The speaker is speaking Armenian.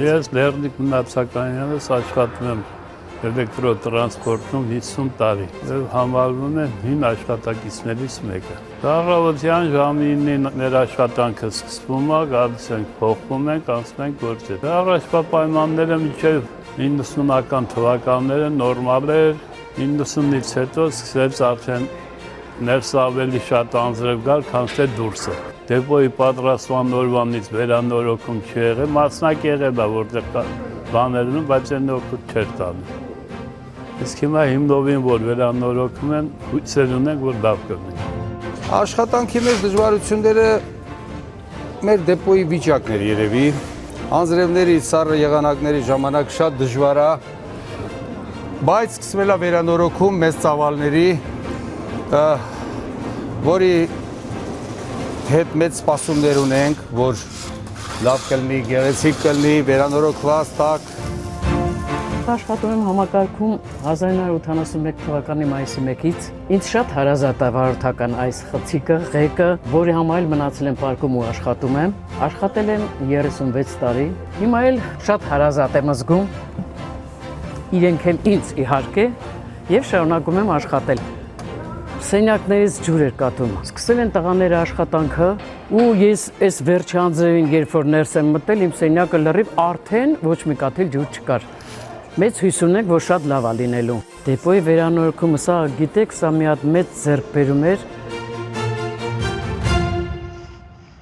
Ես Լեռնիկ մնացականյանս աշխատում եմ էլեկտրոտրանսպորտում 50 տարի եւ համարվում եմ 9 աշխատակիցներից մեկը։ Առավոտյան ժամը 9-ին մեր աշխատանքը սկսվում է, գալիս ենք, փոխվում ենք, անցնում ենք գործեր։ Առաջվա պայմանները մինչեւ 90-ական թվականները նորմալ էր, 90-ից հետո սկսեց արդեն ներս ավելի շատ անձրև գալ, քան թե դուրսը։ Դեպոյի պատրաստման օրվանից վերանորոգում չի եղել, մասնակ եղել է, որտեղ կա բաներն ու, բայց այն օգուտ չէր տալու։ Իսկ հիմա հիմնովին, որ վերանորոգում են, հույսեր ունենք, որ լավ կլինի։ Աշխատանքի մեր դժվարությունները մեր դեպոյի վիճակն էր երևի, անձրևների, սառը եղանակների ժամանակ շատ դժվար է, բայց սկսվել է վերանորոգում մեծ ծավալների, որի հետ մեծ սպասումներ ունենք, որ լավ կլինի, գեղեցիկ կլինի, վերանորոգված տակ։ Աշխատում եմ համակարգում 1981 թվականի մայիսի 1-ից։ Ինձ շատ հարազատ է վարորդական այս խցիկը, ղեկը, որի համար էլ մնացել եմ պարկում ու աշխատում եմ։ Աշխատել եմ 36 տարի։ Հիմա էլ շատ հարազատ եմ զգում, իրենք էլ ինձ իհարկե, եւ շարունակում եմ աշխատել։ Սենյակներից ջուր էր կաթում։ Սկսել են տղաները աշխատանքը ու ես այս վերջի անձրևին, երբ որ ներս եմ մտել, իմ սենյակը լրիվ արդեն ոչ մի կաթիլ ջուր չկար։ Մեծ հույս ունենք, որ շատ լավ է լինելու։ Դեպոյի վերանորոգումը, սա գիտեք, սա մի հատ մեծ ձեռքբերում էր,